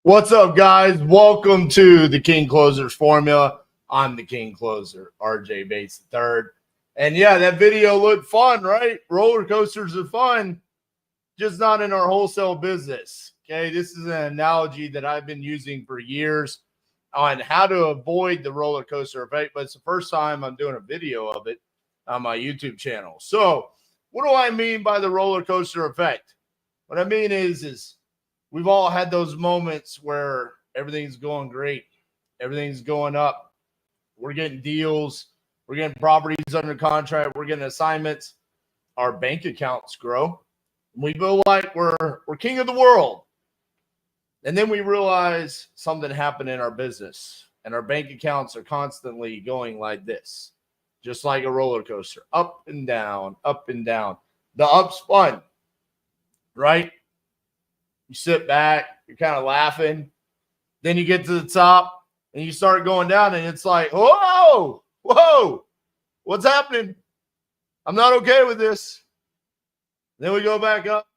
What's up, guys? Welcome to the King Closers Formula. I'm the King Closer, RJ Bates III. And yeah, that video looked fun, right? Roller coasters are fun, just not in our wholesale business. Okay, this is an analogy that I've been using for years on how to avoid the roller coaster effect, but it's the first time I'm doing a video of it on my YouTube channel. So, what do I mean by the roller coaster effect? What I mean is we've all had those moments where everything's going great, everything's going up. We're getting deals, we're getting properties under contract, we're getting assignments. Our bank accounts grow. We feel like we're king of the world. And then we realize something happened in our business, and our bank accounts are constantly going like this, just like a roller coaster, up and down, up and down. The up's fun, right? You sit back, you're kind of laughing. Then you get to the top and you start going down, and it's like, whoa, what's happening? I'm not okay with this. Then we go back up.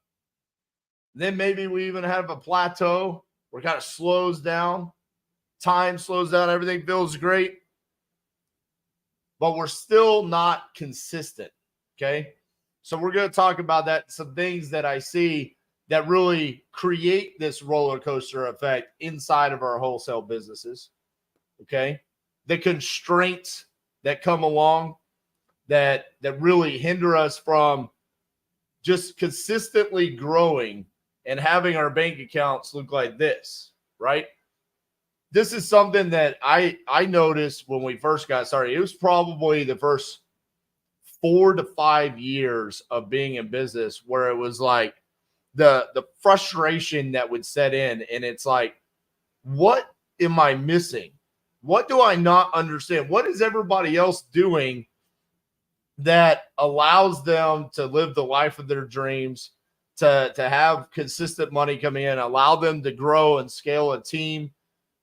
Then maybe we even have a plateau where it kind of slows down. Time slows down. Everything feels great. But we're still not consistent, okay? So we're going to talk about that, some things that I see that really create this roller coaster effect inside of our wholesale businesses, okay? The constraints that come along that really hinder us from just consistently growing and having our bank accounts look like this, right? This is something that I noticed when we first got started. It was probably the first 4 to 5 years of being in business where it was like the frustration that would set in, and it's like, what am I missing? What do I not understand? What is everybody else doing that allows them to live the life of their dreams, to have consistent money coming in, allow them to grow and scale a team,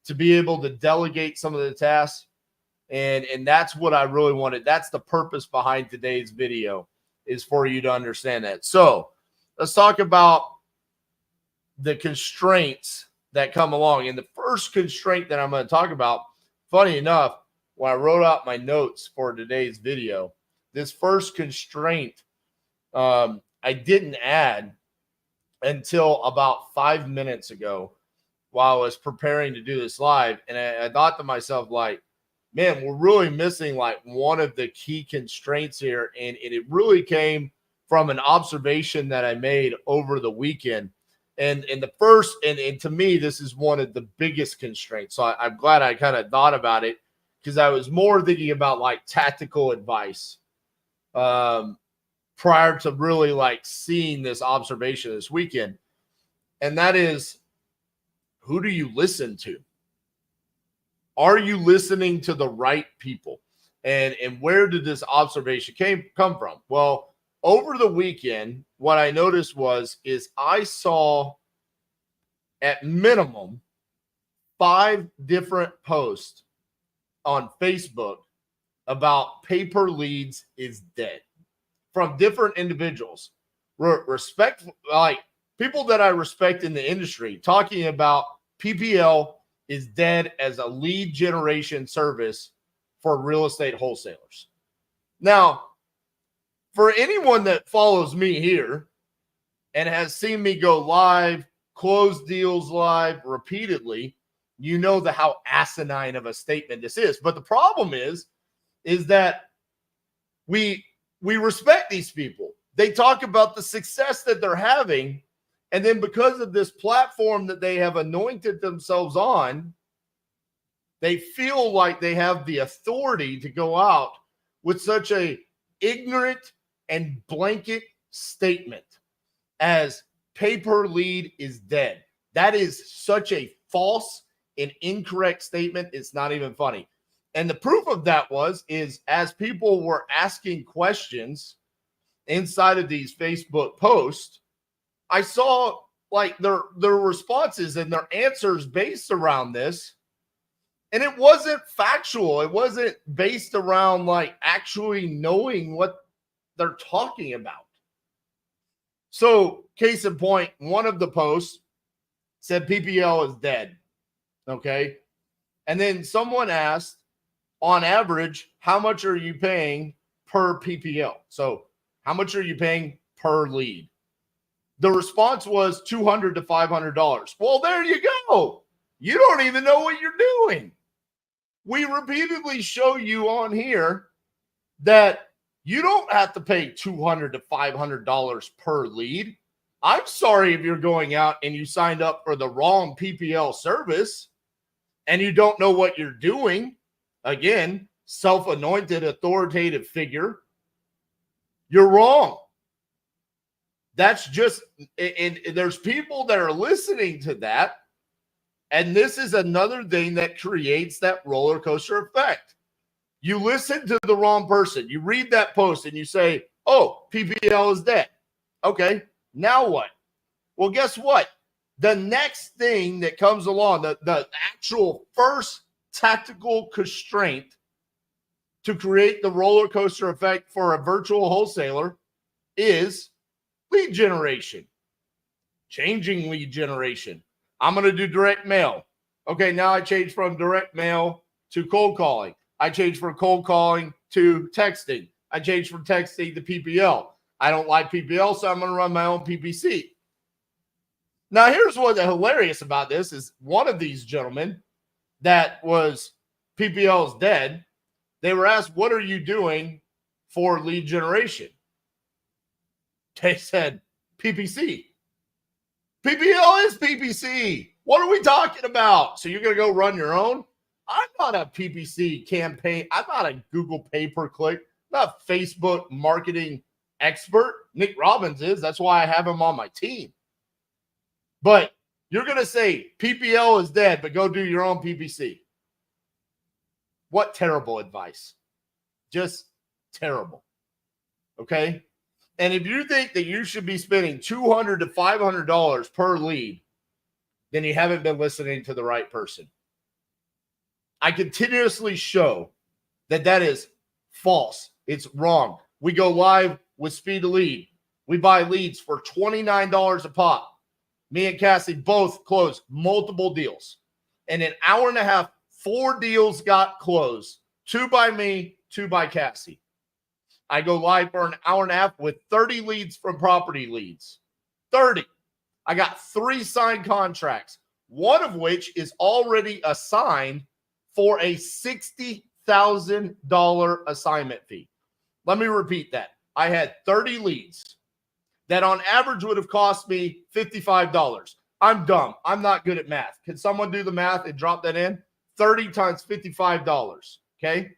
to be able to delegate some of the tasks? And that's what I really wanted. That's the purpose behind today's video, is for you to understand that. So let's talk about the constraints that come along. And the first constraint that I'm going to talk about, funny enough, when I wrote out my notes for today's video, this first constraint I didn't add until about 5 minutes ago while I was preparing to do this live. And I thought to myself, like, man, we're really missing like one of the key constraints here. And it really came from an observation that I made over the weekend. And the first, and to me, this is one of the biggest constraints. So I'm glad I kind of thought about it, because I was more thinking about like tactical advice prior to really like seeing this observation this weekend. And that is, who do you listen to? Are you listening to the right people? And where did this observation come from? Well, over the weekend, what I noticed is I saw at minimum 5 different posts on Facebook about paper leads is dead from different individuals. Respect, like people that I respect in the industry, talking about PPL is dead as a lead generation service for real estate wholesalers. Now, for anyone that follows me here and has seen me go live, close deals live repeatedly, you know how asinine of a statement this is. But the problem is that we respect these people. They talk about the success that they're having, and then because of this platform that they have anointed themselves on, they feel like they have the authority to go out with such a ignorant and blanket statement as paper lead is dead. That is such a false and incorrect statement. It's not even funny. And the proof of that is as people were asking questions inside of these Facebook posts, I saw like their responses and their answers based around this. And it wasn't factual. It wasn't based around like actually knowing what they're talking about. So, case in point, one of the posts said PPL is dead. Okay. And then someone asked, on average, how much are you paying per PPL? So how much are you paying per lead? The response was $200 to $500. Well, there you go. You don't even know what you're doing. We repeatedly show you on here that you don't have to pay $200 to $500 per lead. I'm sorry if you're going out and you signed up for the wrong PPL service and you don't know what you're doing. Again, self-anointed authoritative figure. You're wrong. That's just, and there's people that are listening to that. And this is another thing that creates that roller coaster effect. You listen to the wrong person. You read that post and you say, oh, PPL is dead. Okay, now what? Well, guess what? The next thing that comes along, the actual first tactical constraint to create the roller coaster effect for a virtual wholesaler is lead generation, changing lead generation. I'm going to do direct mail. Okay, now I changed from direct mail to cold calling. I changed from cold calling to texting. I changed from texting to PPL. I don't like PPL, so I'm going to run my own PPC. Now, here's what's hilarious about this is one of these gentlemen that was PPL is dead. They were asked, what are you doing for lead generation? They said, PPC. PPL is PPC. What are we talking about? So you're going to go run your own? I'm not a PPC campaign. I'm not a Google pay-per-click. I'm not a Facebook marketing expert. Nick Robbins is. That's why I have him on my team. But you're going to say PPL is dead, but go do your own PPC. What terrible advice. Just terrible. Okay? And if you think that you should be spending $200 to $500 per lead, then you haven't been listening to the right person. I continuously show that that is false. It's wrong. We go live with Speed to Lead. We buy leads for $29 a pop. Me and Cassie both closed multiple deals. In an hour and a half, 4 deals got closed. 2 by me, 2 by Cassie. I go live for an hour and a half with 30 leads from property leads. 30. I got 3 signed contracts, one of which is already assigned for a $60,000 assignment fee. Let me repeat that. I had 30 leads that on average would have cost me $55. I'm dumb. I'm not good at math. Can someone do the math and drop that in? 30 times $55. Okay.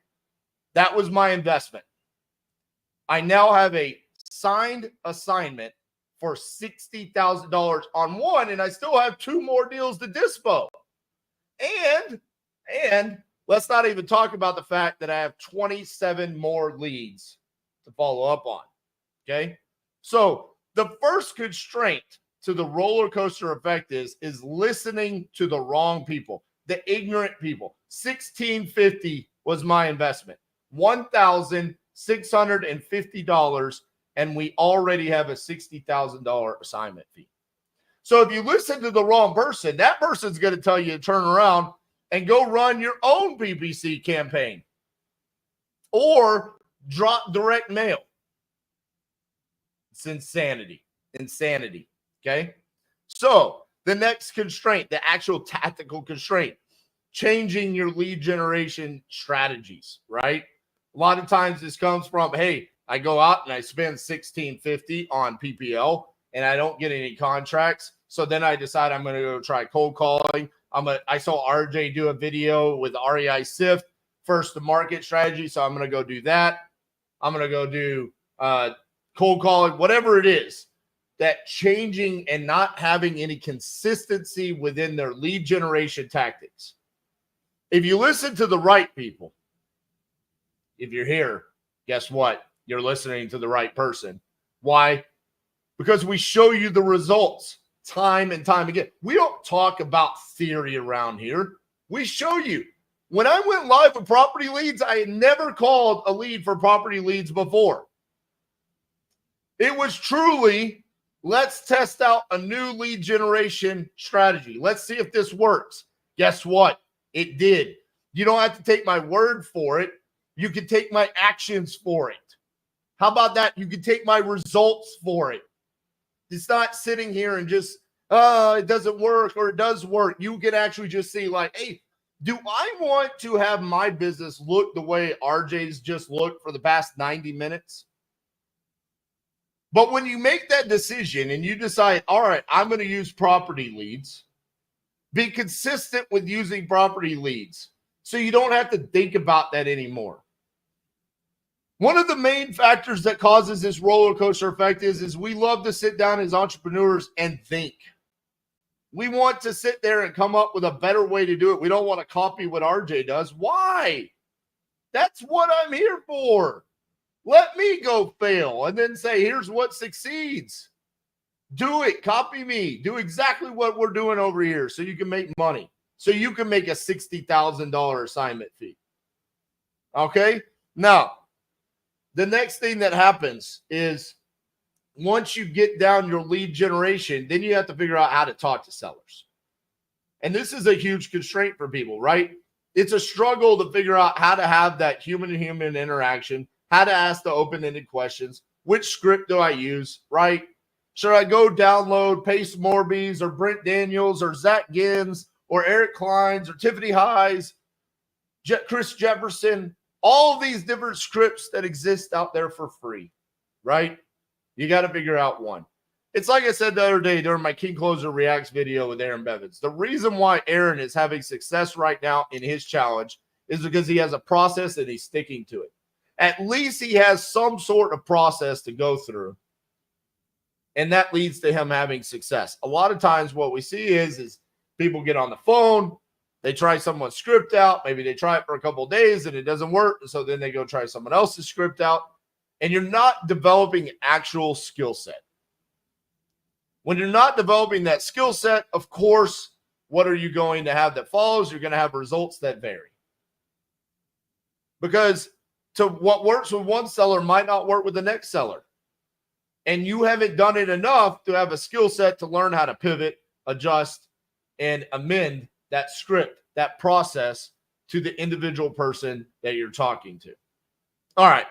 That was my investment. I now have a signed assignment for $60,000 on one, and I still have 2 more deals to dispo. And let's not even talk about the fact that I have 27 more leads to follow up on. Okay. So the first constraint to the roller coaster effect is listening to the wrong people, the ignorant people. $1,650 was my investment, $1,650, and we already have a $60,000 assignment fee. So if you listen to the wrong person, that person's going to tell you to turn around and go run your own PPC campaign or drop direct mail. It's insanity. Okay. So the next constraint, the actual tactical constraint, changing your lead generation strategies, right? A lot of times this comes from, hey, I go out and I spend $1,650 on PPL and I don't get any contracts. So then I decide I'm going to go try cold calling. I saw RJ do a video with REI Sift, first to market strategy. So I'm going to go do that. I'm going to go do cold calling, whatever it is, that changing and not having any consistency within their lead generation tactics. If you listen to the right people, if you're here, guess what? You're listening to the right person. Why? Because we show you the results time and time again. We don't talk about theory around here. We show you. When I went live with property leads, I had never called a lead for property leads before. It was truly Let's test out a new lead generation strategy. Let's see if this works. Guess what? It did. You don't have to take my word for it. You can take my actions for it. How about that? You can take my results for it. It's not sitting here and just, it doesn't work or it does work. You can actually just see like, hey, do I want to have my business look the way RJ's just looked for the past 90 minutes? But when you make that decision and you decide, all right, I'm going to use property leads, be consistent with using property leads so you don't have to think about that anymore. One of the main factors that causes this roller coaster effect is we love to sit down as entrepreneurs and think. We want to sit there and come up with a better way to do it. We don't want to copy what RJ does. Why? That's what I'm here for. Let me go fail and then say, here's what succeeds. Do it. Copy me. Do exactly what we're doing over here so you can make money. So you can make a $60,000 assignment fee. Okay? Now, the next thing that happens is once you get down your lead generation, then you have to figure out how to talk to sellers. And this is a huge constraint for people, right? It's a struggle to figure out how to have that human-to-human interaction, how to ask the open-ended questions, which script do I use, right? Should I go download Pace Morby's or Brent Daniels or Zach Gins or Eric Klein's or Tiffany High's, Chris Jefferson, all of these different scripts that exist out there for free, right? You got to figure out one. It's like I said the other day during my King Closer Reacts video with Aaron Bevins. The reason why Aaron is having success right now in his challenge is because he has a process and he's sticking to it. At least he has some sort of process to go through. And that leads to him having success. A lot of times what we see is people get on the phone, they try someone's script out, maybe they try it for a couple of days and it doesn't work, and so then they go try someone else's script out, and you're not developing actual skill set. When you're not developing that skill set, of course, what are you going to have that follows? You're going to have results that vary. Because to what works with one seller might not work with the next seller. And you haven't done it enough to have a skill set to learn how to pivot, adjust, and amend that script, that process to the individual person that you're talking to. All right.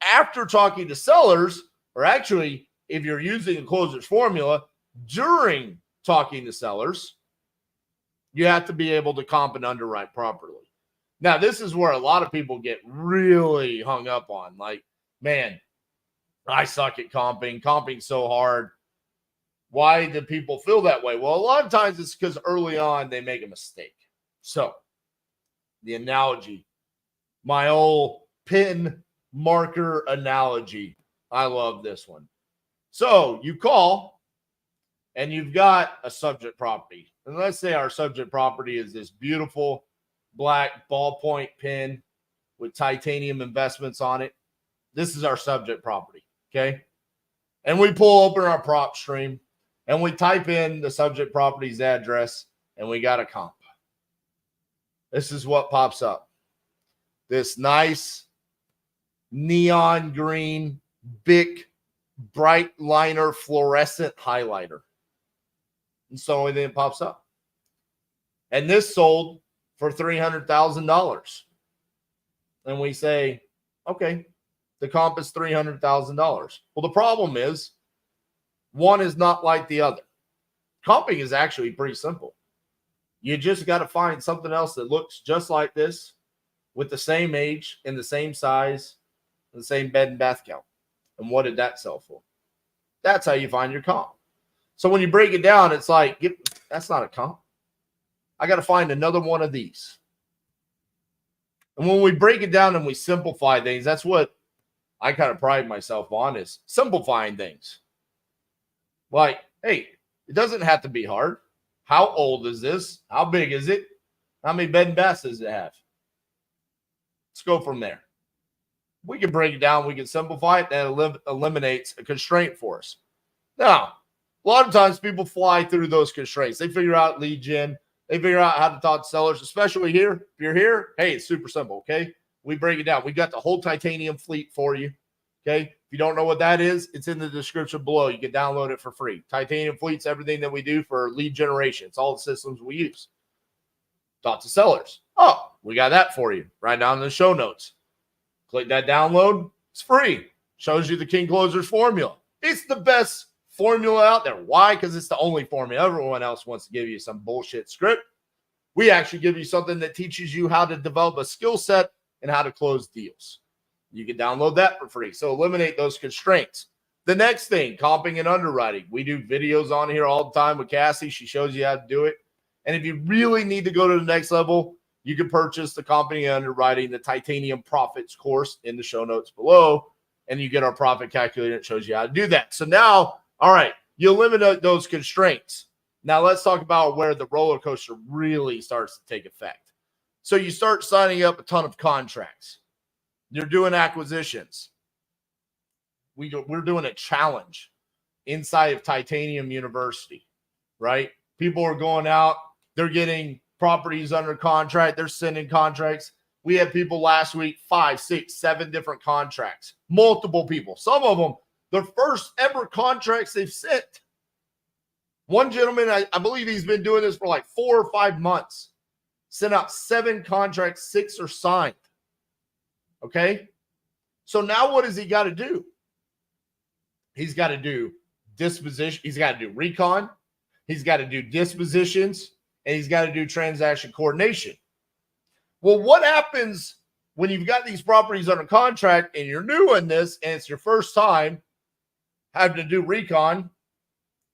After talking to sellers, or actually, if you're using a closer's formula, during talking to sellers, you have to be able to comp and underwrite properly. Now, this is where a lot of people get really hung up on. Like, man, I suck at comping. Comping's so hard. Why do people feel that way? Well, a lot of times it's because early on they make a mistake. So, the analogy, my old pin marker analogy. I love this one. So, you call and you've got a subject property. And let's say our subject property is this beautiful black ballpoint pen with titanium investments on it. This is our subject property, okay? And we pull open our prop stream and we type in the subject property's address and we got a comp. This is what pops up. This nice neon green, big, bright liner fluorescent highlighter. And so then it pops up. And this sold for $300,000. And we say, okay, the comp is $300,000. Well, the problem is one is not like the other. Comping is actually pretty simple. You just got to find something else that looks just like this with the same age and the same size and the same bed and bath count. And what did that sell for? That's how you find your comp. So when you break it down, it's like, that's not a comp. I got to find another one of these. And when we break it down and we simplify things, that's what I kind of pride myself on, is simplifying things. Like, hey, it doesn't have to be hard. How old is this? How big is it? How many bed and baths does it have? Let's go from there. We can break it down. We can simplify it. That eliminates a constraint for us. Now, a lot of times people fly through those constraints. They figure out lead gen. They figure out how to talk to sellers, especially here. If you're here, hey, it's super simple, okay? We break it down. We got the whole titanium fleet for you. Okay. If you don't know what that is, it's in the description below. You can download it for free. Titanium Fleet's everything that we do for lead generation. It's all the systems we use. Talk to sellers. Oh, we got that for you right down in the show notes. Click that download. It's free. Shows you the King Closers formula. It's the best formula out there. Why? Because it's the only formula. Everyone else wants to give you some bullshit script. We actually give you something that teaches you how to develop a skill set and how to close deals. You can download that for free. So eliminate those constraints. The next thing, comping and underwriting. We do videos on here all the time with Cassie. She shows you how to do it. And if you really need to go to the next level, you can purchase the comping and underwriting, the Titanium Profits course in the show notes below. And you get our profit calculator that shows you how to do that. So now, all right, you eliminate those constraints. Now let's talk about where the roller coaster really starts to take effect. So you start signing up a ton of contracts. You're doing acquisitions. We're doing a challenge inside of Titanium University, right? People are going out. They're getting properties under contract. They're sending contracts. We had people last week, 5, 6, 7 different contracts. Multiple people. Some of them, their first ever contracts they've sent. One gentleman, I believe he's been doing this for like 4 or 5 months. Sent out 7 contracts, 6 are signed. Okay? So now what does he got to do? He's got to do disposition. He's got to do recon. He's got to do dispositions. And he's got to do transaction coordination. Well, what happens when you've got these properties under contract and you're new in this and it's your first time having to do recon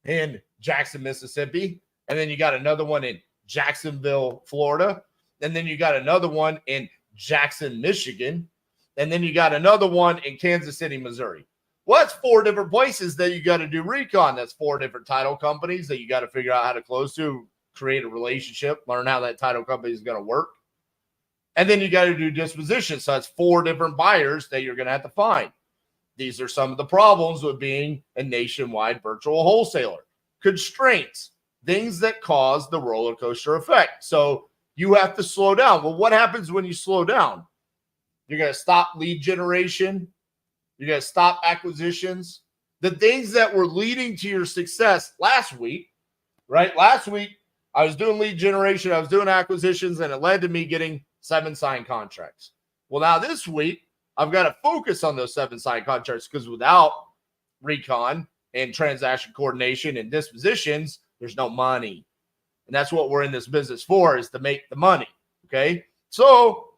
in Jackson, Mississippi, and then you got another one in Jacksonville, Florida, and then you got another one in Jackson, Michigan, and then you got another one in Kansas City, Missouri. Well, that's 4 different places that you got to do recon. That's 4 different title companies that you got to figure out how to close to, create a relationship, learn how that title company is going to work. And then you got to do disposition. So that's 4 different buyers that you're going to have to find. These are some of the problems with being a nationwide virtual wholesaler. Constraints, things that cause the roller coaster effect. So you have to slow down. Well, what happens when you slow down? You're going to stop lead generation. You're going to stop acquisitions. The things that were leading to your success last week, right? Last week, I was doing lead generation. I was doing acquisitions, and it led to me getting 7 signed contracts. Well, now this week, I've got to focus on those 7 signed contracts because without recon and transaction coordination and dispositions, there's no money. And that's what we're in this business for, is to make the money. Okay. So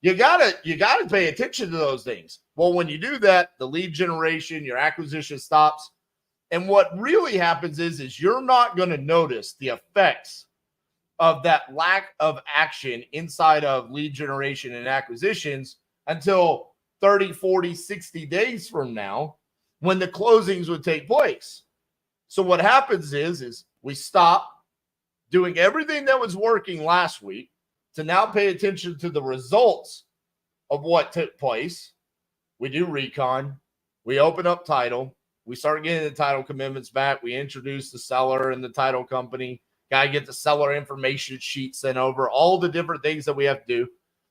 you gotta pay attention to those things. Well, when you do that, the lead generation, your acquisition stops. And what really happens is you're not going to notice the effects of that lack of action inside of lead generation and acquisitions until 30, 40, 60 days from now, when the closings would take place. So what happens is we stop doing everything that was working last week to now pay attention to the results of what took place. We do recon. We open up title. We start getting the title commitments back. We introduce the seller and the title company. Got to get the seller information sheet sent over, all the different things that we have to do.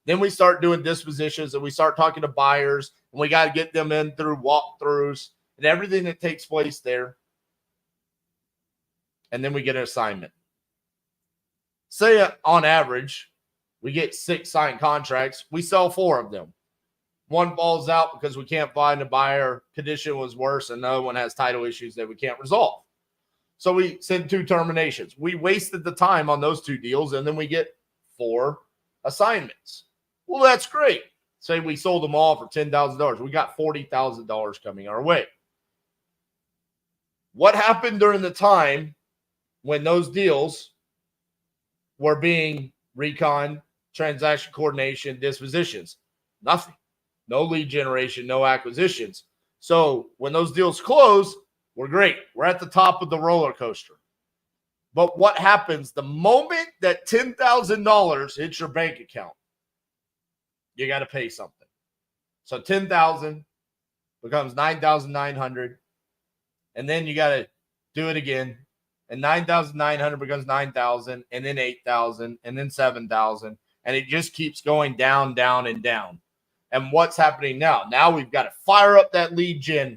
Then we start doing dispositions and we start talking to buyers, and we got to get them in through walkthroughs and everything that takes place there. And then we get an assignment. Say on average, we get 6 signed contracts. We sell 4 of them. 1 falls out because we can't find a buyer, condition was worse, and another one has title issues that we can't resolve. So we send 2 terminations. We wasted the time on those 2 deals, and then we get 4 assignments. Well, that's great. Say we sold them all for $10,000. We got $40,000 coming our way. What happened during the time when those deals were being recon, transaction coordination, dispositions? Nothing. No lead generation, no acquisitions. So when those deals close, we're great. We're at the top of the roller coaster. But what happens the moment that $10,000 hits your bank account? You got to pay something. So $10,000 becomes $9,900. And then you got to do it again. And $9,900 becomes $9,000, and then $8,000, and then $7,000. And it just keeps going down, down, and down. And what's happening now? Now we've got to fire up that lead gen.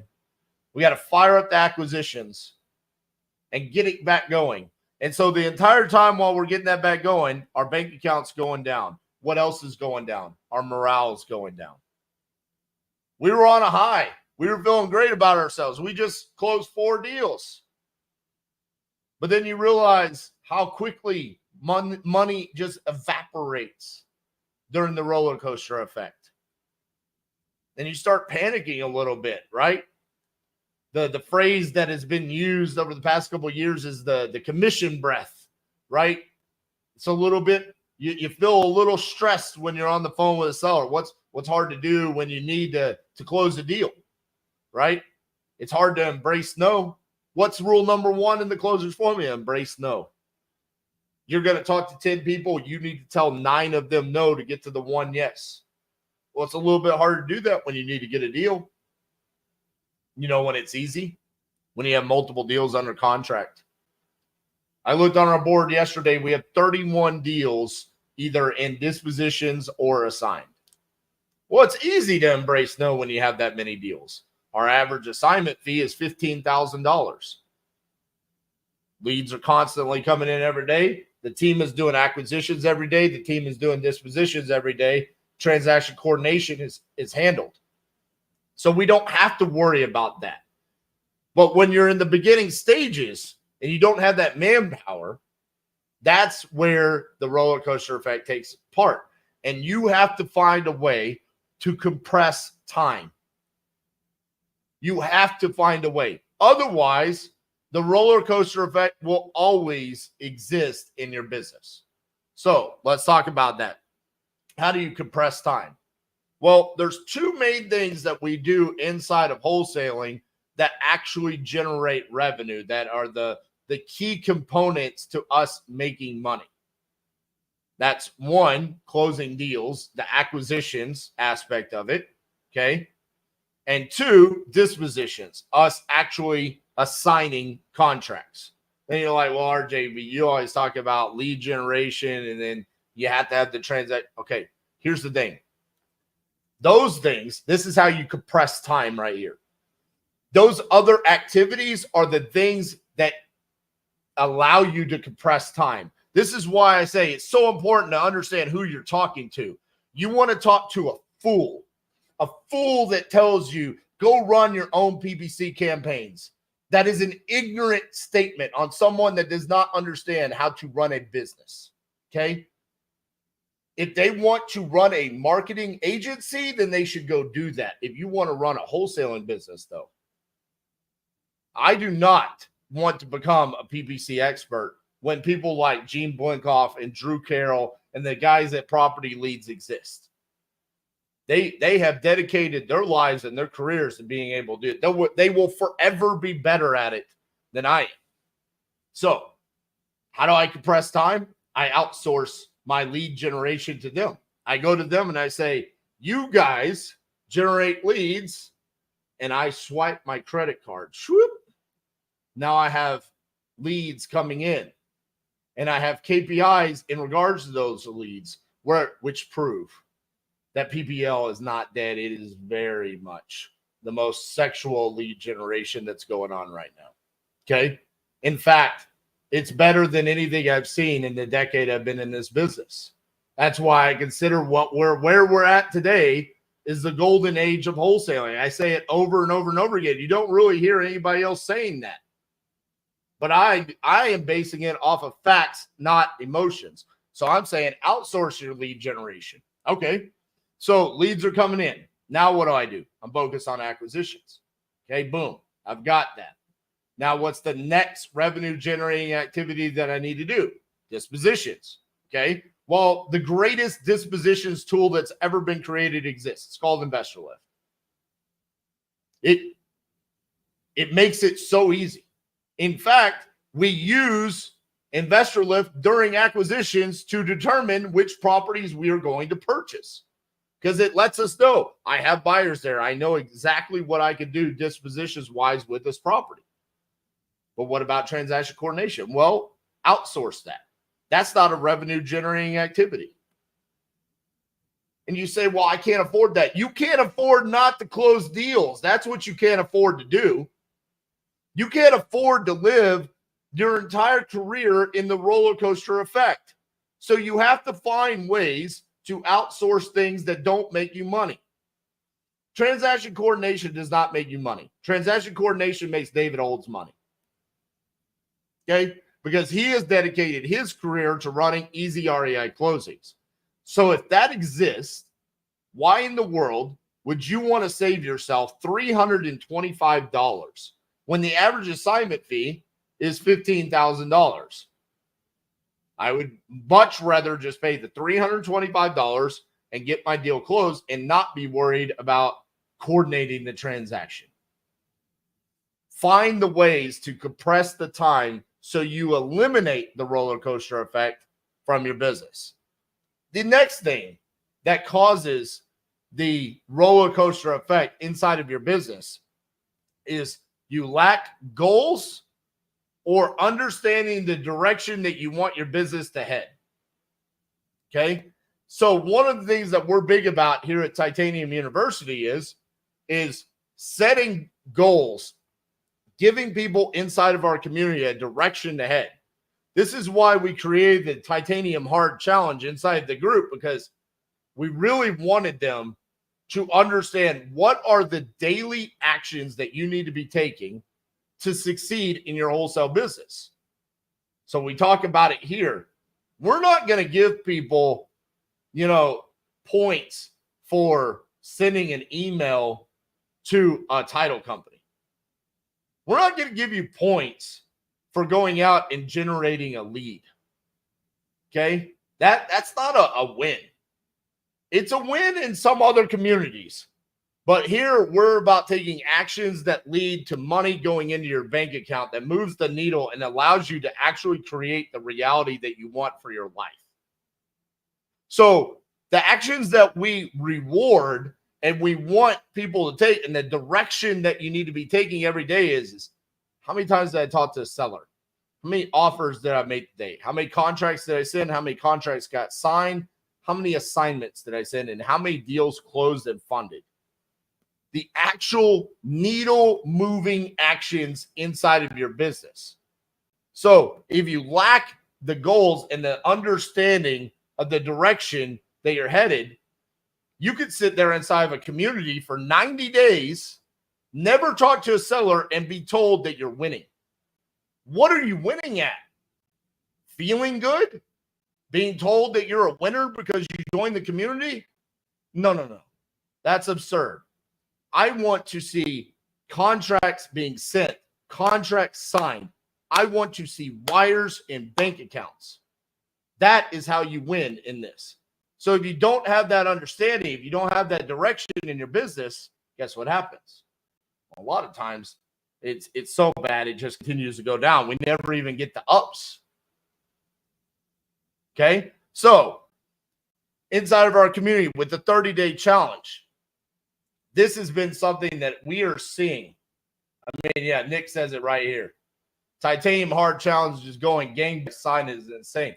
We got to fire up the acquisitions and get it back going. And so the entire time while we're getting that back going, our bank account's going down. What else is going down? Our morale is going down. We were on a high. We were feeling great about ourselves. We just closed 4 deals. But then you realize how quickly money just evaporates during the roller coaster effect. And you start panicking a little bit, right? The phrase that has been used over the past couple of years is the commission breath, right? It's a little bit, you feel a little stressed when you're on the phone with a seller. What's hard to do when you need to close a deal, right? It's hard to embrace no. What's rule number 1 in the closer's formula? Embrace no. You're going to talk to 10 people. You need to tell 9 of them no to get to the 1 yes. Well, it's a little bit harder to do that when you need to get a deal. You know when it's easy? When you have multiple deals under contract. I looked on our board yesterday. We have 31 deals either in dispositions or assigned. Well, it's easy to embrace no when you have that many deals. Our average assignment fee is $15,000. Leads are constantly coming in every day. The team is doing acquisitions every day. The team is doing dispositions every day. Transaction coordination is handled. So we don't have to worry about that. But when you're in the beginning stages and you don't have that manpower, that's where the roller coaster effect takes part. And you have to find a way to compress time. You have to find a way. Otherwise, the roller coaster effect will always exist in your business. So let's talk about that. How do you compress time? Well, there's 2 main things that we do inside of wholesaling that actually generate revenue, that are the key components to us making money. That's 1, closing deals, the acquisitions aspect of it, okay? And 2, dispositions, us actually assigning contracts. And you're like, well, RJ, you always talk about lead generation and then you have to have the transact. Okay, here's the thing. Those things, this is how you compress time right here. Those other activities are the things that allow you to compress time. This is why I say it's so important to understand who you're talking to. You want to talk to a fool that tells you, go run your own PPC campaigns. That is an ignorant statement on someone that does not understand how to run a business, okay? If they want to run a marketing agency, then they should go do that. If you want to run a wholesaling business, though, I do not want to become a PPC expert when people like Gene Blinkoff and Drew Carroll and the guys at Property Leads exist. They have dedicated their lives and their careers to being able to do it. They will forever be better at it than I am. So how do I compress time? I outsource my lead generation to them. I go to them and I say, you guys generate leads, and I swipe my credit card. Swoop. Now I have leads coming in, and I have KPIs in regards to those leads, which prove that PPL is not dead. It is very much the most sexual lead generation that's going on right now. Okay. In fact, it's better than anything I've seen in the decade I've been in this business. That's why I consider where we're at today is the golden age of wholesaling. I say it over and over and over again. You don't really hear anybody else saying that. But I am basing it off of facts, not emotions. So I'm saying outsource your lead generation. Okay. So leads are coming in. Now what do? I'm focused on acquisitions. Okay, boom. I've got that. Now what's the next revenue generating activity that I need to do? Dispositions. Okay. Well, the greatest dispositions tool that's ever been created exists. It's called Investor Lift. It makes it so easy. In fact, we use Investor Lift during acquisitions to determine which properties we are going to purchase, because it lets us know I have buyers there. I know exactly what I could do dispositions wise with this property. But what about transaction coordination? Well, outsource that. That's not a revenue generating activity. and you say, well, I can't afford that. You can't afford not to close deals. That's what you can't afford to do. You can't afford to live your entire career in the roller coaster effect. So you have to find ways to outsource things that don't make you money. Transaction coordination does not make you money. Transaction coordination makes David Olds money. Okay? Because he has dedicated his career to running easy REI closings. So if that exists, why in the world would you want to save yourself $325 when the average assignment fee is $15,000? I would much rather just pay the $325 and get my deal closed and not be worried about coordinating the transaction. Find the ways to compress the time so you eliminate the roller coaster effect from your business. The next thing that causes the roller coaster effect inside of your business is you lack goals or understanding the direction that you want your business to head. Okay? So one of the things that we're big about here at Titanium University is setting goals, giving people inside of our community a direction to head. This is why we created the Titanium Hard Challenge inside the group, because we really wanted them to understand what are the daily actions that you need to be taking to succeed in your wholesale business. So we talk about it here. We're not going to give people, points for sending an email to a title company. We're not going to give you points for going out and generating a lead. Okay? That's not a win. It's a win in some other communities. But here we're about taking actions that lead to money going into your bank account that moves the needle and allows you to actually create the reality that you want for your life. So the actions that we reward and we want people to take, and the direction that you need to be taking every day is how many times did I talk to a seller? How many offers did I make today? How many contracts did I send? How many contracts got signed? How many assignments did I send? And how many deals closed and funded? The actual needle moving actions inside of your business. So if you lack the goals and the understanding of the direction that you're headed, you could sit there inside of a community for 90 days, never talk to a seller, and be told that you're winning. What are you winning at? Feeling good? Being told that you're a winner because you joined the community? No. That's absurd. I want to see contracts being sent, contracts signed. I want to see wires in bank accounts. That is how you win in this. So if you don't have that understanding, if you don't have that direction in your business, guess what happens? A lot of times it's so bad it just continues to go down. We never even get the ups. Okay? So inside of our community with the 30-day challenge, this has been something that we are seeing. Nick says it right here. Titanium Hard Challenge is going gang. Sign is insane.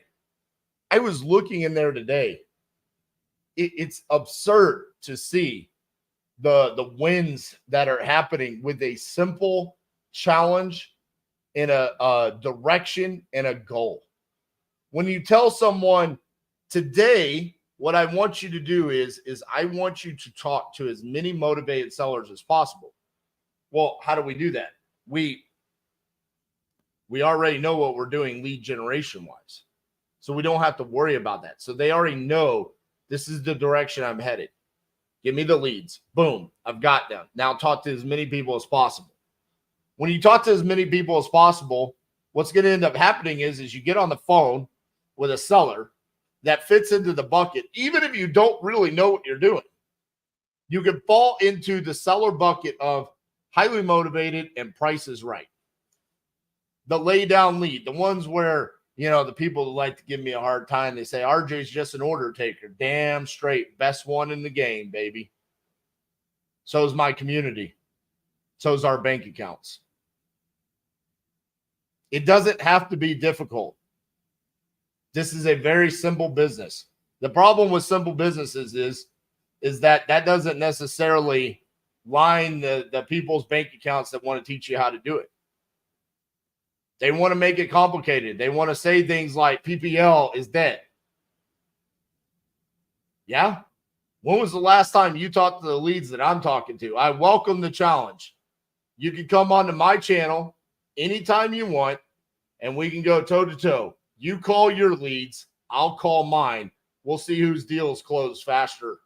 I was looking in there today. It's absurd to see the wins that are happening with a simple challenge in a direction and a goal. When you tell someone today, what I want you to do is I want you to talk to as many motivated sellers as possible. Well, how do we do that? We already know what we're doing lead generation wise. So we don't have to worry about that. So they already know this is the direction I'm headed. Give me the leads. Boom. I've got them. Now talk to as many people as possible. When you talk to as many people as possible, what's going to end up happening is you get on the phone with a seller that fits into the bucket. Even if you don't really know what you're doing, you can fall into the seller bucket of highly motivated and price is right. The lay down lead, the ones where, the people that like to give me a hard time, they say, RJ's just an order taker. Damn straight. Best one in the game, baby. So is my community. So is our bank accounts. It doesn't have to be difficult. This is a very simple business. The problem with simple businesses is is that doesn't necessarily line the people's bank accounts that want to teach you how to do it. They want to make it complicated. They want to say things like PPL is dead. Yeah. When was the last time you talked to the leads that I'm talking to? I welcome the challenge. You can come onto my channel anytime you want, and we can go toe to toe. You call your leads, I'll call mine. We'll see whose deals close faster,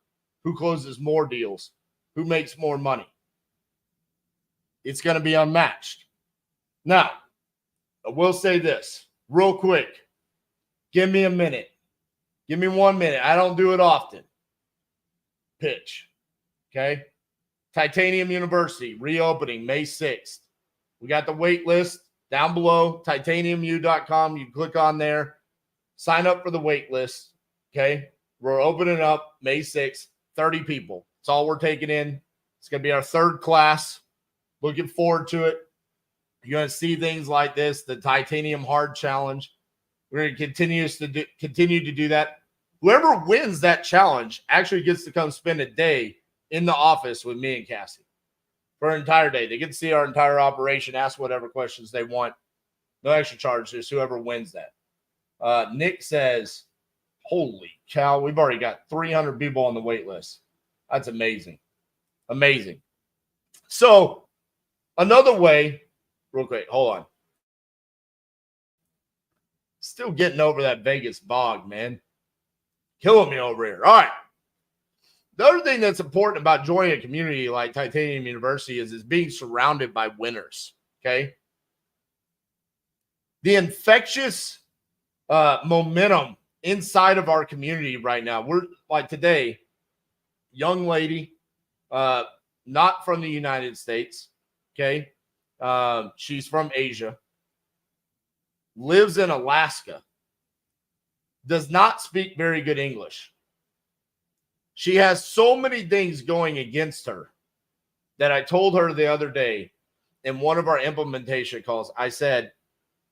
who closes more deals, who makes more money. It's going to be unmatched. Now, I will say this real quick. Give me a minute. Give me 1 minute. I don't do it often. Pitch. Okay. Titanium University reopening May 6th. We got the wait list down below, titaniumu.com. You click on there, sign up for the wait list. Okay. We're opening up May 6th, 30 people. That's all we're taking in. It's going to be our third class. Looking forward to it. You're going to see things like this, the Titanium Hard Challenge. We're going to continue to do that. Whoever wins that challenge actually gets to come spend a day in the office with me and Cassie for an entire day. They get to see our entire operation, ask whatever questions they want. No extra charge. Just whoever wins that. Nick says, holy cow, we've already got 300 people on the wait list. That's amazing. Amazing. So another way, real quick, hold on. Still getting over that Vegas bog, man. Killing me over here. All right. The other thing that's important about joining a community like Titanium University is being surrounded by winners. Okay. The infectious momentum inside of our community right now. We're like today, young lady, not from the United States. Okay. She's from Asia, lives in Alaska, does not speak very good English. She has so many things going against her that I told her the other day in one of our implementation calls. I said,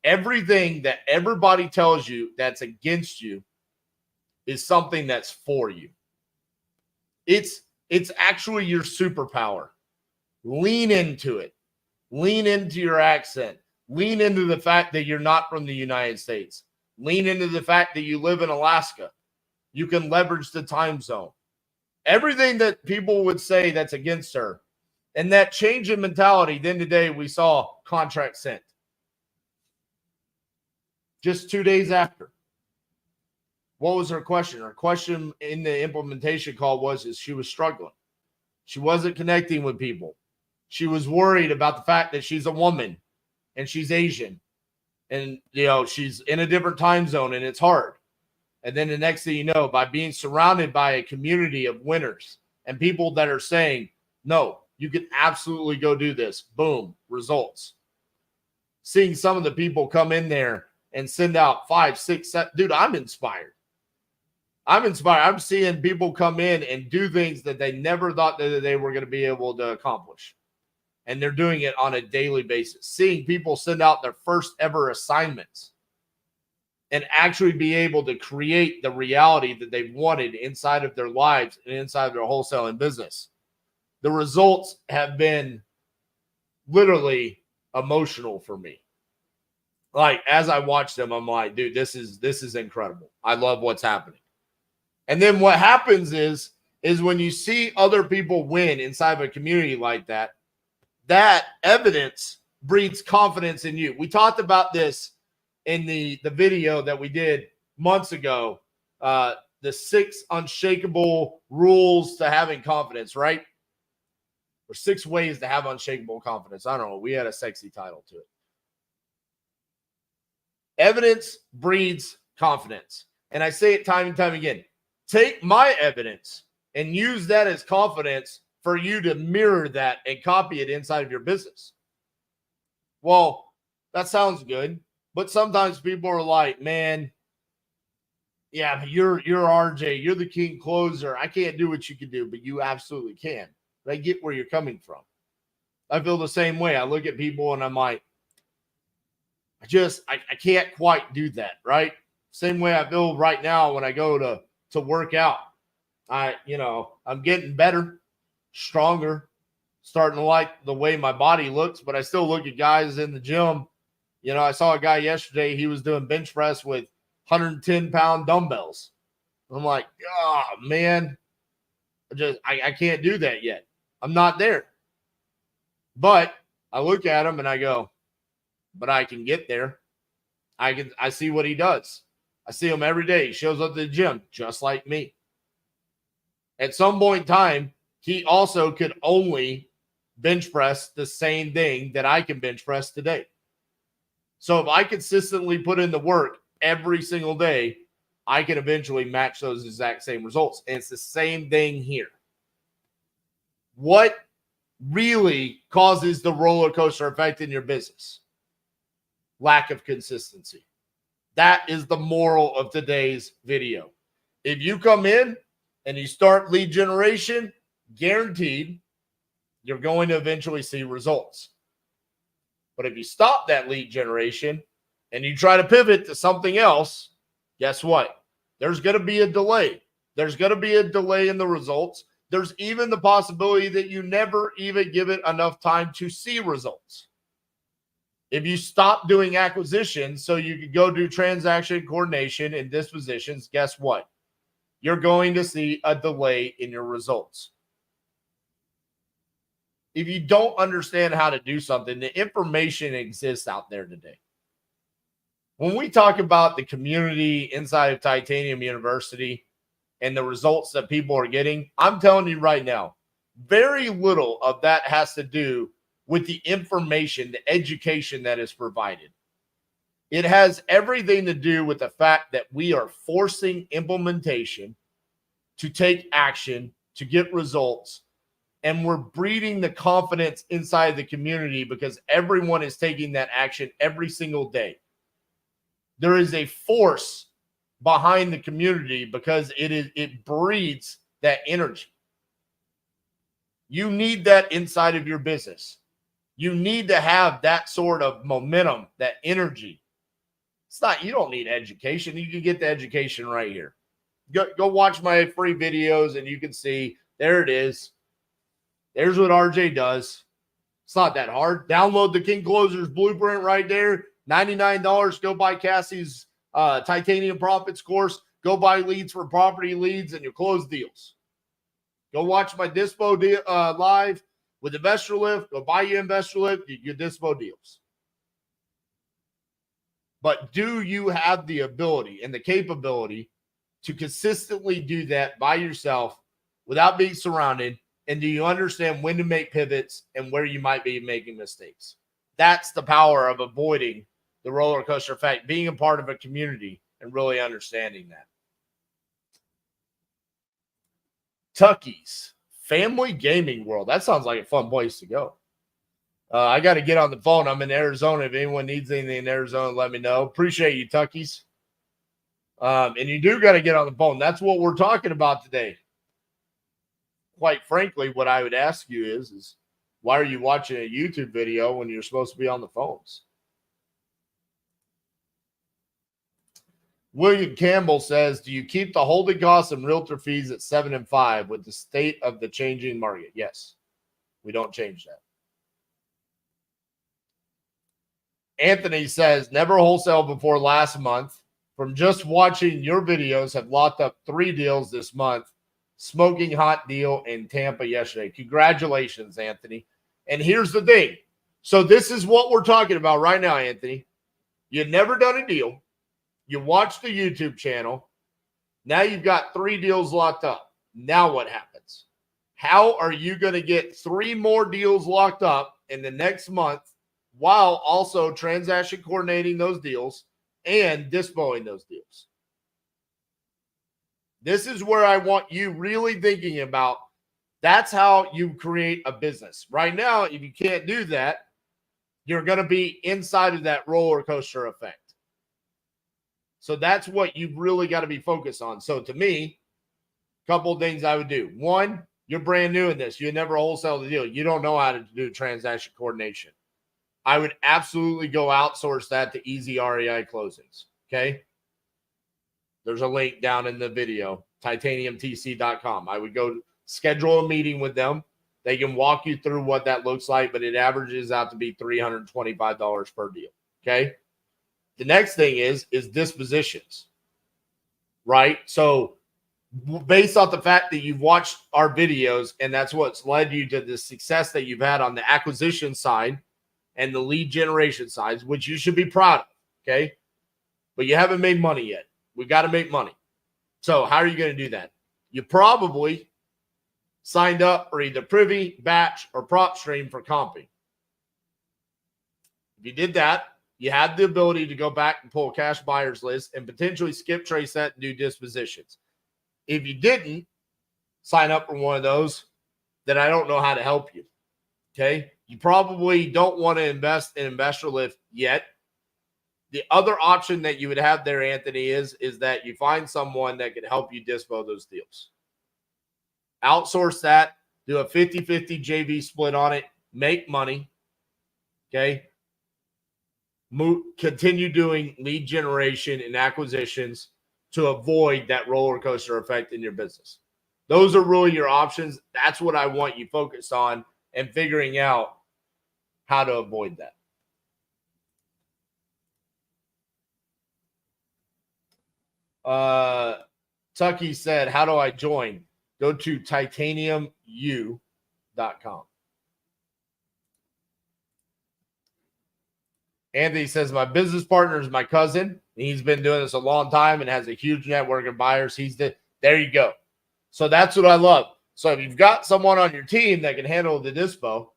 everything that everybody tells you that's against you is something that's for you. It's actually your superpower. Lean into it. Lean into your accent. Lean into the fact that you're not from the United States. Lean into the fact that you live in Alaska. You can leverage the time zone. Everything that people would say that's against her. And that change in mentality, then today we saw contract sent. Just 2 days after. What was her question? Her question in the implementation call was she was struggling. She wasn't connecting with people. She was worried about the fact that she's a woman and she's Asian. And, she's in a different time zone and it's hard. And then the next thing you know, by being surrounded by a community of winners and people that are saying, no, you can absolutely go do this. Boom, results. Seeing some of the people come in there and send out 5, 6, 7. Dude, I'm inspired. I'm seeing people come in and do things that they never thought that they were going to be able to accomplish. And they're doing it on a daily basis. Seeing people send out their first ever assignments and actually be able to create the reality that they've wanted inside of their lives and inside of their wholesaling business. The results have been literally emotional for me. Like, as I watch them, I'm like, dude, this is incredible. I love what's happening. And then what happens is when you see other people win inside of a community like that, that evidence breeds confidence in you. We talked about this in the video that we did months ago, the 6 unshakable rules to having confidence, right? Or 6 ways to have unshakable confidence. I don't know. We had a sexy title to it. Evidence breeds confidence. And I say it time and time again. Take my evidence and use that as confidence for you to mirror that and copy it inside of your business. Well, that sounds good. But sometimes people are like, man, yeah, but you're RJ. You're the king closer. I can't do what you can do, but you absolutely can. But I get where you're coming from. I feel the same way. I look at people and I'm like, I can't quite do that, right? Same way I feel right now when I go to work out. I'm getting better, stronger, starting to like the way my body looks, but I still look at guys in the gym. I saw a guy yesterday, he was doing bench press with 110-pound dumbbells. I'm like, oh, man, I can't do that yet. I'm not there. But I look at him and I go, but I can get there. I see what he does. I see him every day. He shows up to the gym just like me. At some point in time, he also could only bench press the same thing that I can bench press today. So if I consistently put in the work every single day, I can eventually match those exact same results. And it's the same thing here. What really causes the roller coaster effect in your business? Lack of consistency. That is the moral of today's video. If you come in and you start lead generation, guaranteed you're going to eventually see results. But if you stop that lead generation and you try to pivot to something else, guess what? There's going to be a delay. There's going to be a delay in the results. There's even the possibility that you never even give it enough time to see results. If you stop doing acquisitions so you could go do transaction coordination and dispositions, guess what? You're going to see a delay in your results. If you don't understand how to do something, the information exists out there today. When we talk about the community inside of Titanium University and the results that people are getting, I'm telling you right now, very little of that has to do with the information, the education that is provided. It has everything to do with the fact that we are forcing implementation to take action, to get results, and we're breeding the confidence inside the community because everyone is taking that action every single day. There is a force behind the community because it breeds that energy. You need that inside of your business. You need to have that sort of momentum, that energy. You don't need education. You can get the education right here. Go watch my free videos and you can see, there it is. There's what RJ does. It's not that hard. Download the King Closers blueprint right there. $99. Go buy Cassie's Titanium Profits course. Go buy leads for property leads and you'll close deals. Go watch my Dispo live with Investor Lift. Go buy you Investor Lift. You get Dispo deals. But do you have the ability and the capability to consistently do that by yourself without being surrounded? And do you understand when to make pivots and where you might be making mistakes? That's the power of avoiding the roller coaster effect, being a part of a community and really understanding that. Tucky's Family Gaming World. That sounds like a fun place to go. I got to get on the phone. I'm in Arizona. If anyone needs anything in Arizona, let me know. Appreciate you, Tucky's. And you do got to get on the phone. That's what we're talking about today. Quite frankly, what I would ask you is why are you watching a YouTube video when you're supposed to be on the phones? William Campbell says, do you keep the holding costs and realtor fees at 7 and 5 with the state of the changing market? Yes, we don't change that. Anthony says, never wholesale before last month. From just watching your videos, have locked up 3 deals this month. Smoking hot deal in Tampa yesterday. Congratulations, Anthony. And here's the thing. So this is what we're talking about right now, Anthony. You've never done a deal. You watched the YouTube channel. Now you've got 3 deals locked up. Now what happens? How are you going to get 3 more deals locked up in the next month while also transaction coordinating those deals and dispoing those deals? This is where I want you really thinking about. That's how you create a business. Right now, if you can't do that, you're going to be inside of that roller coaster effect. So that's what you've really got to be focused on. So to me, a couple of things I would do. 1, you're brand new in this. You never wholesale the deal. You don't know how to do transaction coordination. I would absolutely go outsource that to Easy REI Closings. Okay. There's a link down in the video titaniumtc.com. I would go schedule a meeting with them. They can walk you through what that looks like, but it averages out to be $325 per deal. Okay. The next thing is dispositions, right? So based off the fact that you've watched our videos and that's what's led you to the success that you've had on the acquisition side and the lead generation sides, which you should be proud of, okay? But you haven't made money yet. We got to make money. So how are you going to do that? You probably signed up for either Privy, Batch, or PropStream for comping. If you did that, you had the ability to go back and pull a cash buyers list and potentially skip trace that and do dispositions. If you didn't sign up for one of those, then I don't know how to help you. Okay. You probably don't want to invest in Investor Lift yet. The other option that you would have there, Anthony, is that you find someone that can help you dispo those deals. Outsource that, do a 50-50 JV split on it, make money. Okay. Continue doing lead generation and acquisitions to avoid that roller coaster effect in your business. Those are really your options. That's what I want you focused on and figuring out how to avoid that. Tucky said, how do I join? Go to titaniumU.com. Anthony says, my business partner is my cousin. He's been doing this a long time and has a huge network of buyers. There you go. So that's what I love. So if you've got someone on your team that can handle the dispo,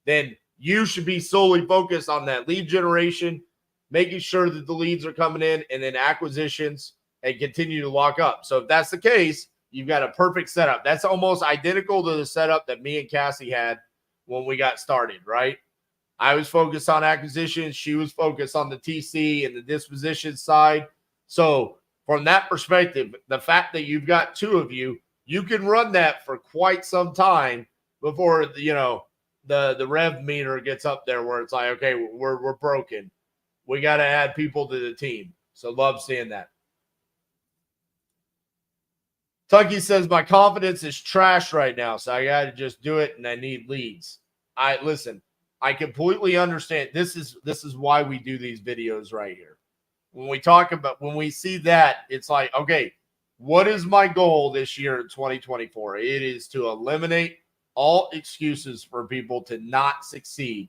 then you should be solely focused on that lead generation, making sure that the leads are coming in, and then acquisitions, and continue to lock up. So if that's the case, you've got a perfect setup. That's almost identical to the setup that me and Cassie had when we got started, right? I was focused on acquisitions. She was focused on the TC and the disposition side. So from that perspective, the fact that you've got two of you, you can run that for quite some time before, the rev meter gets up there where it's like, okay, we're broken. We got to add people to the team. So love seeing that. Tucky says, my confidence is trash right now, so I got to just do it, and I need leads. Listen, I completely understand. This is why we do these videos right here. When we see that, it's like, okay, what is my goal this year in 2024? It is to eliminate all excuses for people to not succeed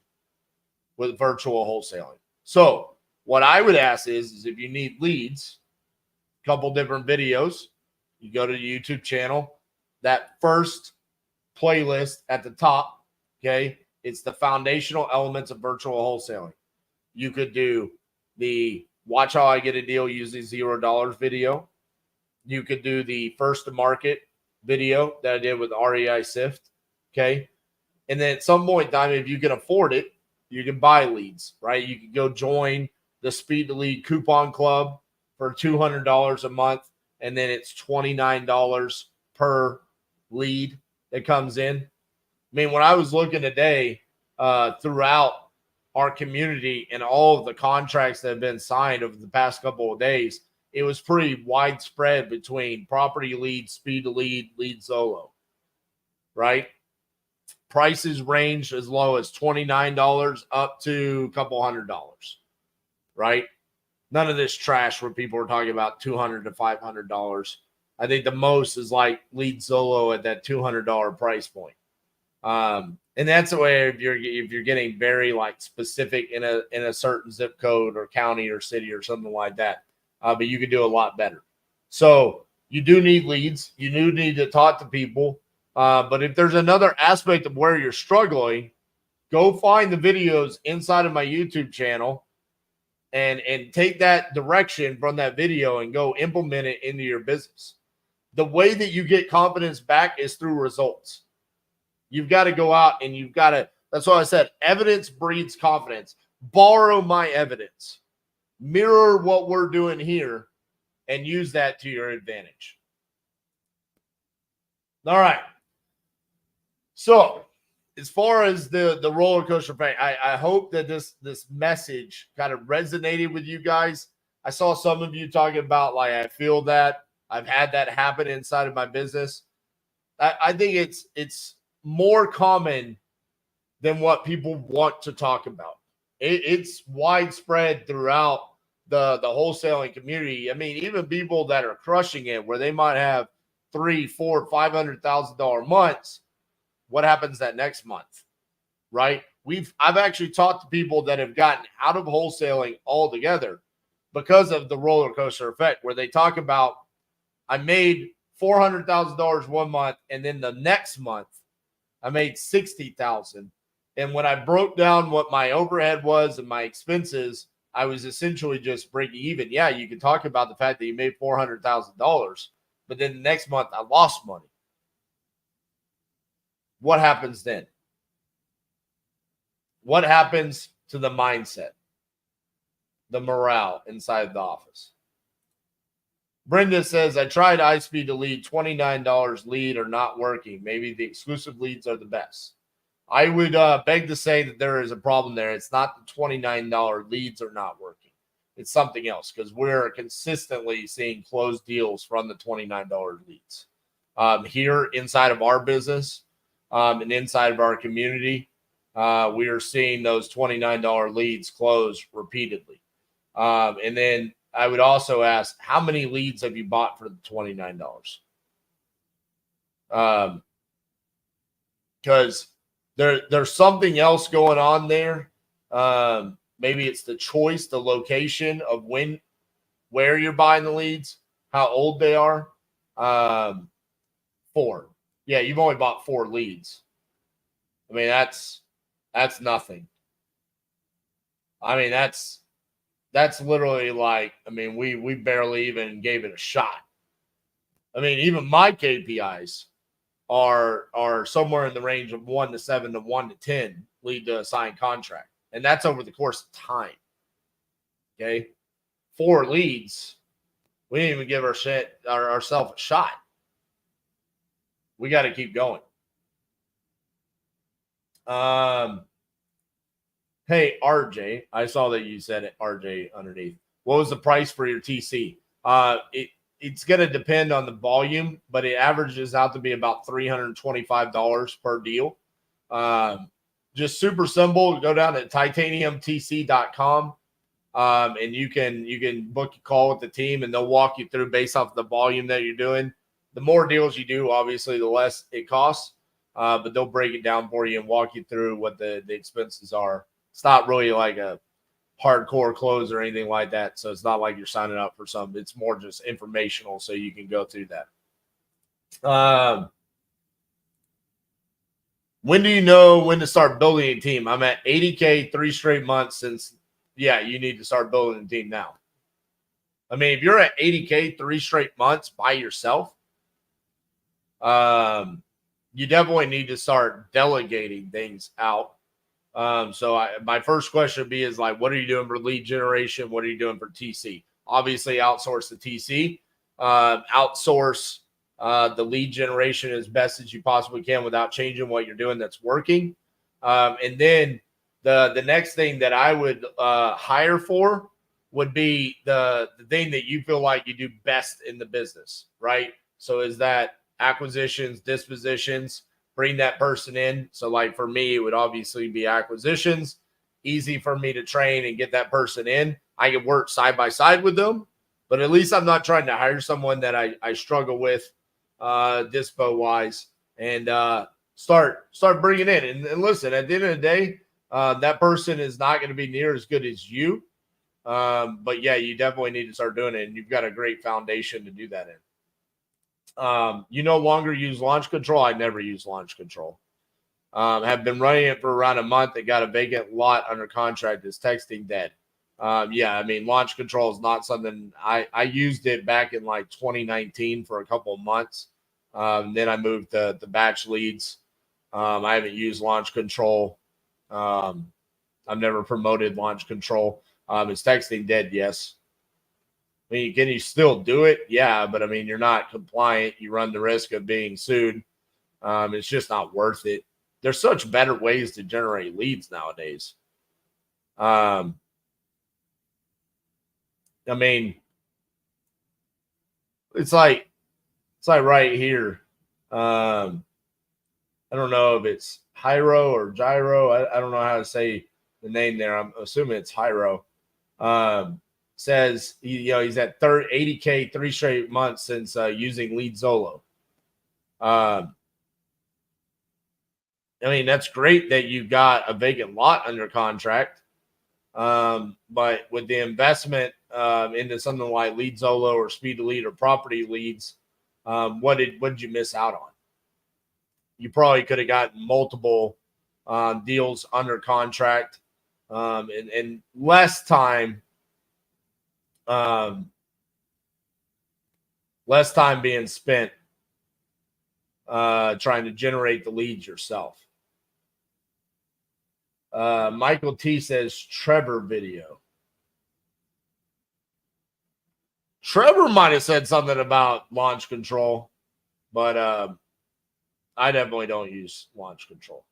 with virtual wholesaling. So what I would ask is if you need leads, a couple different videos, you go to the YouTube channel, that first playlist at the top, okay, it's the foundational elements of virtual wholesaling. You could do the watch how I get a deal using $0 video. You could do the first to market video that I did with REI Sift. Okay. And then at some point in time, if you can afford it, you can buy leads, right? You can go join the Speed to Lead coupon club for $200 a month. And then it's $29 per lead that comes in. I mean, when I was looking today throughout our community and all of the contracts that have been signed over the past couple of days, it was pretty widespread between property lead, speed to lead, lead solo, right? Prices range as low as $29 up to a couple $100, right? None of this trash where people are talking about $200 to $500. I think the most is like lead solo at that $200 price point. And that's the way if you're getting very like specific in a certain zip code or county or city or something like that. But you can do a lot better. So you do need leads. You do need to talk to people. But if there's another aspect of where you're struggling, go find the videos inside of my YouTube channel and take that direction from that video and go implement it into your business. The way that you get confidence back is through results. You've got to go out and that's why I said evidence breeds confidence. Borrow my evidence. Mirror what we're doing here and use that to your advantage. All right. So as far as the roller coaster thing, I hope that this message kind of resonated with you guys. I saw some of you talking about like, I feel that. I've had that happen inside of my business. I think it's more common than what people want to talk about. It's widespread throughout the wholesaling community. I mean, even people that are crushing it, where they might have $300,000, $400,000, $500,000 months. What happens that next month, right? I've actually talked to people that have gotten out of wholesaling altogether because of the roller coaster effect, where they talk about, I made $400,000 one month, and then the next month I made $60,000. And when I broke down what my overhead was and my expenses, I was essentially just breaking even. Yeah, you can talk about the fact that you made $400,000, but then the next month I lost money. What happens then? What happens to the mindset, the morale inside the office? Brenda says, I tried iSpeed to lead, $29 lead are not working. Maybe the exclusive leads are the best. I would beg to say that there is a problem there. It's not the $29 leads are not working. It's something else, because we're consistently seeing closed deals from the $29 leads. Here inside of our business and inside of our community, we are seeing those $29 leads close repeatedly. And then I would also ask, how many leads have you bought for the $29? Because there's something else going on there. Maybe it's the choice, the location of where you're buying the leads, how old they are. 4. Yeah, you've only bought 4 leads. I mean, that's nothing. I mean, that's literally like, I mean, we barely even gave it a shot. I mean, even my KPIs are somewhere in the range of 1 to 7 to 1 to 10 lead to a signed contract. And that's over the course of time. Okay. 4 leads. We didn't even give ourselves a shot. We got to keep going. Hey, RJ, I saw that you said it, RJ, underneath. What was the price for your TC? It's going to depend on the volume, but it averages out to be about $325 per deal. Just super simple. Go down to titaniumtc.com, and you can book a call with the team, and they'll walk you through based off the volume that you're doing. The more deals you do, obviously, the less it costs, but they'll break it down for you and walk you through what the expenses are. It's not really like a hardcore close or anything like that. So it's not like you're signing up for something. It's more just informational, so you can go through that. When do you know when to start building a team? I'm at 80K 3 straight months since, yeah, you need to start building a team now. I mean, if you're at 80K 3 straight months by yourself, you definitely need to start delegating things out. So my first question would be is like, what are you doing for lead generation? What are you doing for TC? Obviously outsource the TC, outsource the lead generation as best as you possibly can without changing what you're doing that's working. And then the next thing that I would hire for would be the thing that you feel like you do best in the business, right? So is that acquisitions, dispositions? Bring that person in. So like for me, it would obviously be acquisitions. Easy for me to train and get that person in. I can work side by side with them, but at least I'm not trying to hire someone that I struggle with dispo wise, and start bringing in. And listen, at the end of the day, that person is not going to be near as good as you. But yeah, you definitely need to start doing it. And you've got a great foundation to do that in. You no longer use launch control. I never use launch control. Have been running it for around a month. It got a vacant lot under contract. Is texting dead. Yeah, I mean, launch control is not something I used it back in like 2019 for a couple of months. Then I moved to the batch leads. I haven't used launch control. I've never promoted launch control. Is texting dead? Yes. I mean, can you still do it? Yeah, but I mean, you're not compliant. You run the risk of being sued. It's just not worth it. There's such better ways to generate leads nowadays. I mean, It's like right here. I don't know if it's Hyro or Gyro. I don't know how to say the name there. I'm assuming it's Hyro. Says he's at 80K 3 straight months since using Lead Zolo. I mean, that's great that you got a vacant lot under contract. But with the investment into something like Lead Zolo or Speed to Lead or Property Leads, what did you miss out on? You probably could have gotten multiple deals under contract and less time being spent trying to generate the leads yourself. Michael T says Trevor video. Trevor might have said something about launch control, but I definitely don't use launch control.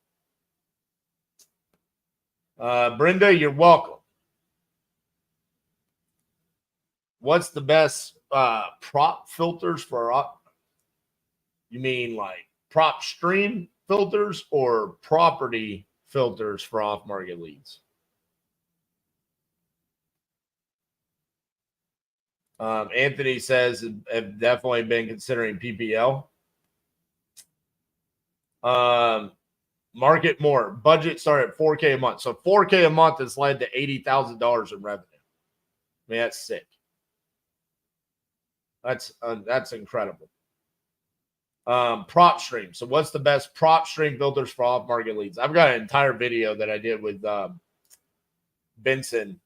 Brenda, you're welcome. What's the best prop filters for? You mean like prop stream filters or property filters for off-market leads? Anthony says I've definitely been considering PPL. Market more. Budget started at $4K a month. So $4K a month has led to $80,000 in revenue. I mean, that's sick. That's incredible. Prop stream. So what's the best prop stream filters for off-market leads? I've got an entire video that I did with Burton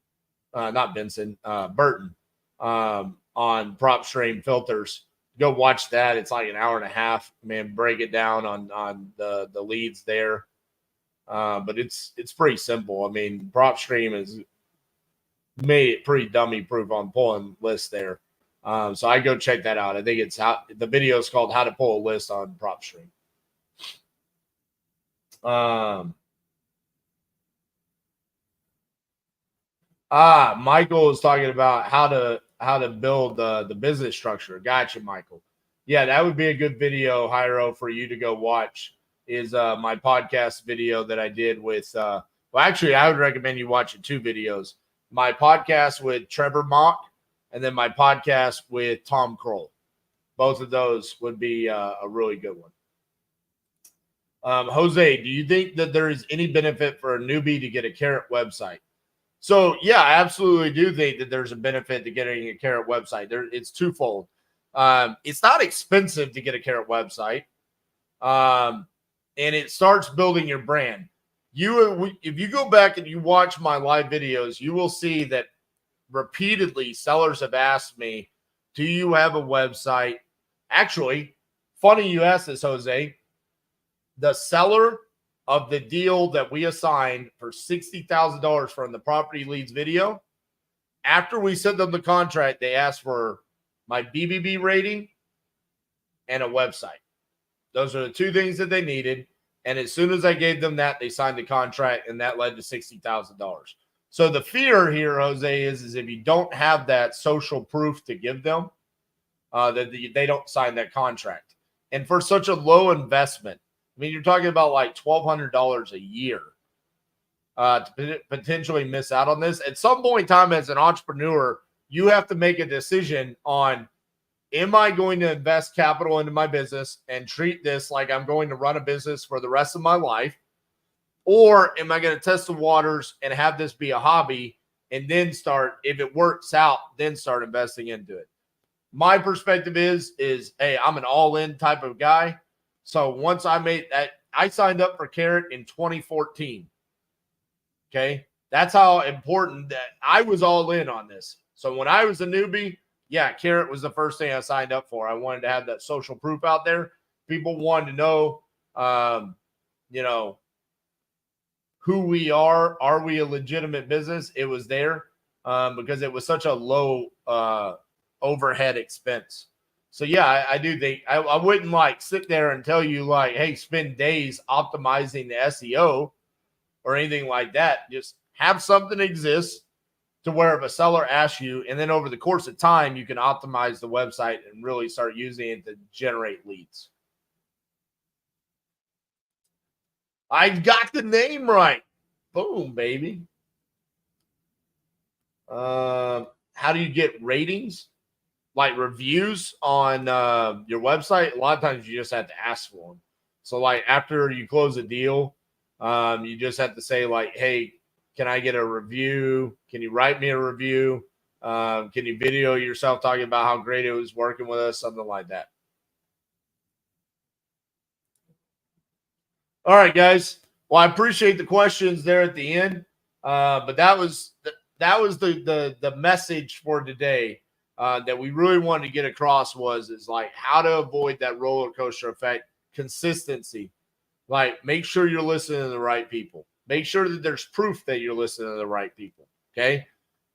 on prop stream filters. Go watch that. It's like an hour and a half. Man, break it down on the leads there. But it's pretty simple. I mean, prop stream has made it pretty dummy proof on pulling lists there. So I go check that out. I think the video is called How to Pull a List on Prop Stream. Michael is talking about how to build the business structure. Gotcha, Michael. Yeah, that would be a good video, Hyro, for you to go watch. Is my podcast video that I did with. Well, actually, I would recommend you watching two videos. My podcast with Trevor Mock, and then my podcast with Tom Kroll. Both of those would be a really good one. Jose, do you think that there is any benefit for a newbie to get a Carrot website? So, yeah, I absolutely do think that there's a benefit to getting a Carrot website. It's twofold. It's not expensive to get a Carrot website, and it starts building your brand. If you go back and you watch my live videos, you will see that repeatedly sellers have asked me, do you have a website? Actually, funny you asked this, Jose. The seller of the deal that we assigned for $60,000 from the property leads video, after we sent them the contract, they asked for my BBB rating and a website. Those are the two things that they needed. And as soon as I gave them that, they signed the contract, and that led to $60,000. So the fear here, Jose, is if you don't have that social proof to give them, that they don't sign that contract. And for such a low investment, I mean, you're talking about like $1,200 a year to potentially miss out on this. At some point in time as an entrepreneur, you have to make a decision on, am I going to invest capital into my business and treat this like I'm going to run a business for the rest of my life? Or am I going to test the waters and have this be a hobby and then start, if it works out, then start investing into it? My perspective is, hey, I'm an all-in type of guy. So once I made that, I signed up for Carrot in 2014. Okay. That's how important that I was all in on this. So when I was a newbie, yeah, Carrot was the first thing I signed up for. I wanted to have that social proof out there. People wanted to know, who we are. Are we a legitimate business? It was there because it was such a low overhead expense. So, yeah, I do think I wouldn't like sit there and tell you like, hey, spend days optimizing the SEO or anything like that. Just have something exist to where if a seller asks you, and then over the course of time, you can optimize the website and really start using it to generate leads. I got the name right. Boom, baby. How do you get ratings? Like reviews on your website? A lot of times you just have to ask for them. So like after you close a deal, you just have to say like, hey, can I get a review? Can you write me a review? Can you video yourself talking about how great it was working with us? Something like that. All right, guys. Well, I appreciate the questions there at the end. But that was the message for today that we really wanted to get across is like how to avoid that roller coaster effect. Consistency. Like make sure you're listening to the right people. Make sure that there's proof that you're listening to the right people. Okay.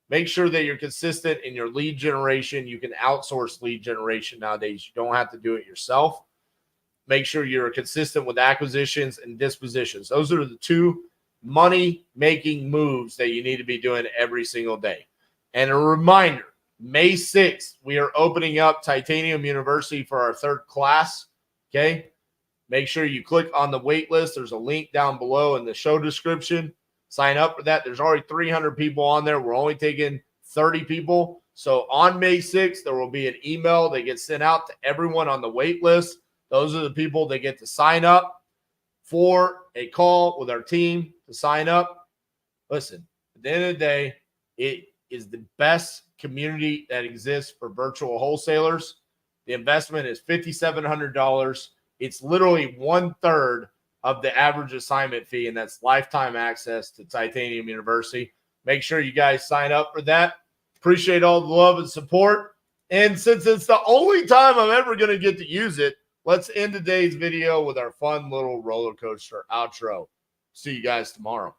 Make sure that you're consistent in your lead generation. You can outsource lead generation nowadays. You don't have to do it yourself. Make sure you're consistent with acquisitions and dispositions. Those are the two money-making moves that you need to be doing every single day. And a reminder, May 6th, we are opening up Titanium University for our 3rd class. Okay. Make sure you click on the wait list. There's a link down below in the show description. Sign up for that. There's already 300 people on there. We're only taking 30 people. So on May 6th, there will be an email that gets sent out to everyone on the wait list. Those are the people that get to sign up for a call with our team to sign up. Listen, at the end of the day, it is the best community that exists for virtual wholesalers. The investment is $5,700. It's literally 1/3 of the average assignment fee, and that's lifetime access to Titanium University. Make sure you guys sign up for that. Appreciate all the love and support. And since it's the only time I'm ever going to get to use it, let's end today's video with our fun little roller coaster outro. See you guys tomorrow.